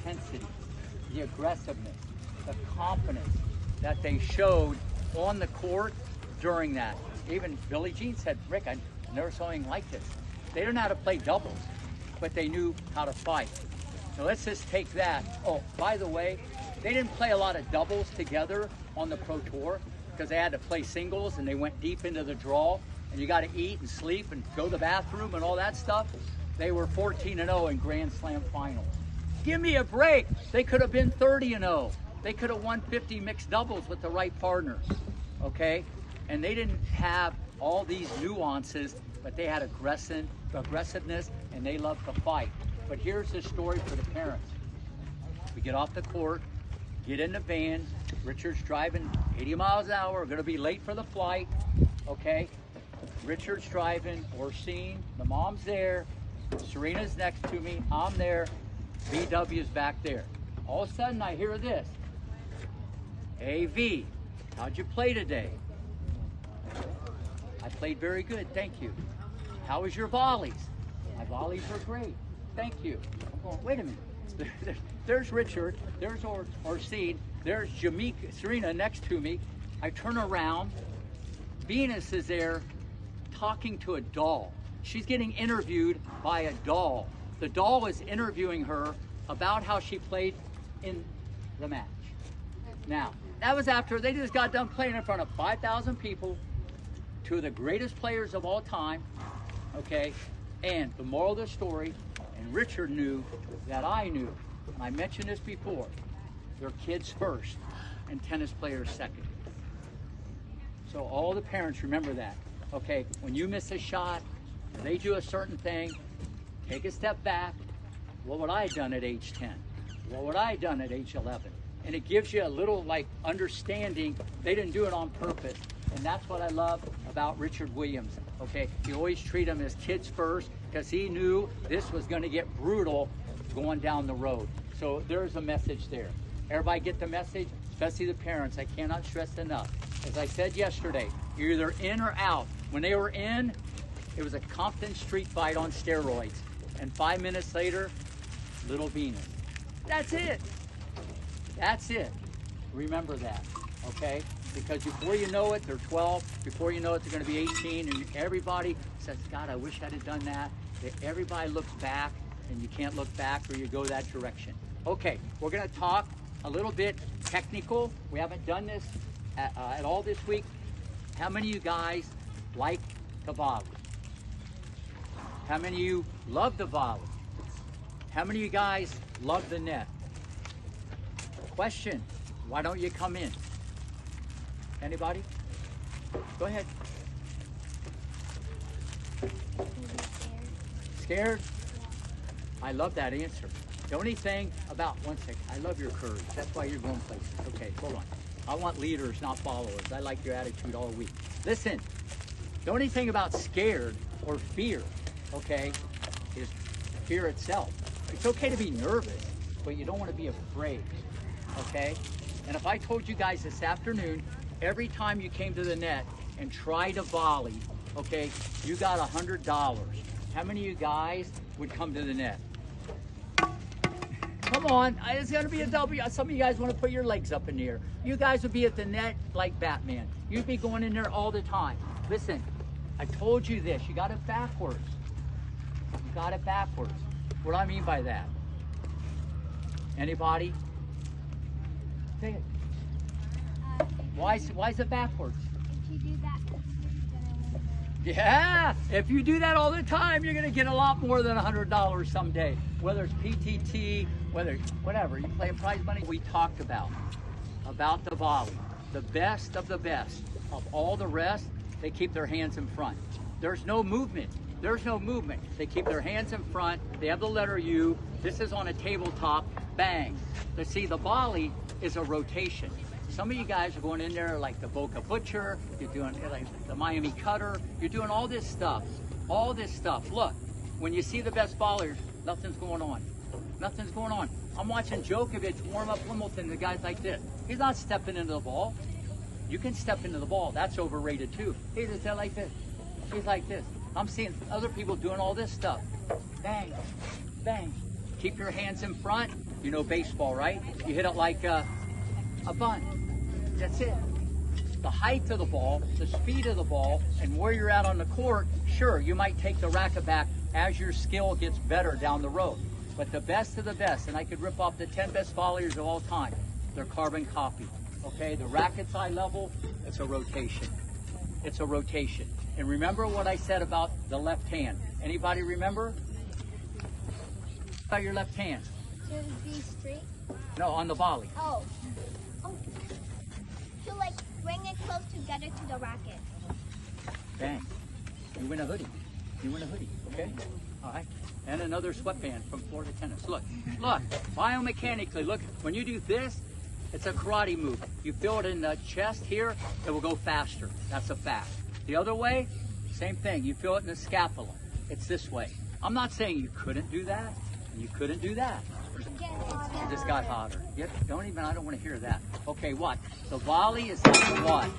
intensity, the aggressiveness, the confidence that they showed on the court during that. Even Billie Jean said, Rick, I never saw anything like this. They didn't know how to play doubles, but they knew how to fight. So let's just take that. Oh, by the way, they didn't play a lot of doubles together on the Pro Tour because they had to play singles and they went deep into the draw and you got to eat and sleep and go to the bathroom and all that stuff. They were 14-0 in Grand Slam finals. Give me a break. They could have been 30-0. They could have won 50 mixed doubles with the right partners, okay? And they didn't have all these nuances, but they had aggressiveness and they loved to fight. But here's the story for the parents. We get off the court, get in the van. Richard's driving 80 miles an hour. We're going to be late for the flight, okay? Richard's driving, Orsine, the mom's there. Serena's next to me. I'm there. VW's back there. All of a sudden, I hear this. AV, how'd you play today? I played very good, thank you. How was your volleys? My volleys were great, thank you. I'm going, wait a minute. There's Richard, there's Orsine, there's Jamaica, Serena next to me. I turn around, Venus is there talking to a doll. She's getting interviewed by a doll. The doll is interviewing her about how she played in the match. Now, that was after they just got done playing in front of 5,000 people, two of the greatest players of all time, okay? And the moral of the story, and Richard knew that I knew, and I mentioned this before, they're kids first and tennis players second. So all the parents remember that, okay? When you miss a shot, they do a certain thing, take a step back. What would I have done at age 10? What would I have done at age 11? And it gives you a little like understanding. They didn't do it on purpose. And that's what I love about Richard Williams, okay? You always treat them as kids first because he knew this was gonna get brutal going down the road. So there's a message there. Everybody get the message, especially the parents. I cannot stress enough. As I said yesterday, you're either in or out. When they were in, it was a Compton street fight on steroids. And 5 minutes later, Little Venus. That's it. That's it. Remember that, okay? Because before you know it, they're 12. Before you know it, they're going to be 18. And everybody says, God, I wish I'd have done that. Everybody looks back, and you can't look back or you go that direction. Okay, we're going to talk a little bit technical. We haven't done this at all this week. How many of you guys like the volley? How many of you love the volley? How many of you guys love the net? Question, why don't you come in? Anybody? Go ahead. Scared? I love that answer. The only thing about, one second, I love your courage. That's why you're going places. Okay, hold on. I want leaders, not followers. I like your attitude all week. Listen, the only thing about scared or fear, okay, is fear itself. It's okay to be nervous, but you don't want to be afraid, okay? And if I told you guys this afternoon, every time you came to the net and tried a volley, okay, you got $100. How many of you guys would come to the net? Come on, it's gonna be a W. Some of you guys want to put your legs up in the air. You guys would be at the net like Batman. You'd be going in there all the time. Listen, I told you this, you got it backwards. You got it backwards. What do I mean by that? Anybody? Say it. Why is it backwards? If you do that, you're gonna win. Yeah, if you do that all the time, you're gonna get a lot more than $100 someday. Whether it's PTT, whatever, you play prize money. We talked about the volley. The best of all the rest, they keep their hands in front. There's no movement. There's no movement. They keep their hands in front. They have the letter U. This is on a tabletop. Bang. Let's see, the volley is a rotation. Some of you guys are going in there like the Boca Butcher. You're doing like the Miami Cutter. You're doing all this stuff. All this stuff. Look, when you see the best volleyers, nothing's going on. Nothing's going on. I'm watching Djokovic warm up Wimbledon. The guy's like this. He's not stepping into the ball. You can step into the ball. That's overrated too. He's just like this. He's like this. I'm seeing other people doing all this stuff. Bang, bang. Keep your hands in front. You know baseball, right? You hit it like a bunt. That's it. The height of the ball, the speed of the ball, and where you're at on the court, sure, you might take the racket back as your skill gets better down the road. But the best of the best, and I could rip off the 10 best volleyers of all time, they're carbon copy. Okay, the racket's eye level, it's a rotation. It's a rotation. And remember what I said about the left hand. Anybody remember? About your left hand. To be straight? No, on the volley. Oh. To like bring it close together to the racket. Bang. You win a hoodie. You win a hoodie, okay? All right. And another sweatband from Florida Tennis. Look, biomechanically, look, when you do this, it's a karate move. You feel it in the chest here, it will go faster. That's a fact. The other way, same thing. You feel it in the scapula. It's this way. I'm not saying you couldn't do that, and you couldn't do that. It just got hotter. Yep, I don't want to hear that. Okay, what? The volley is like what?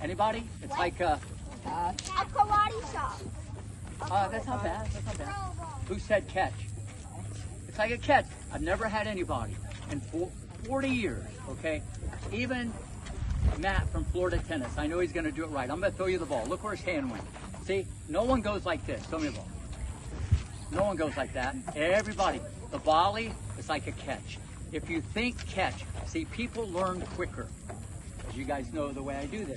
Anybody? It's like a karate shot. That's not bad. That's not bad. Who said catch? It's like a catch. I've never had anybody in 40 years, okay? Even Matt from Florida Tennis. I know he's going to do it right. I'm going to throw you the ball. Look where his hand went. See, no one goes like this. Throw me the ball. No one goes like that. Everybody. The volley is like a catch. If you think catch, see, people learn quicker. As you guys know the way I do this.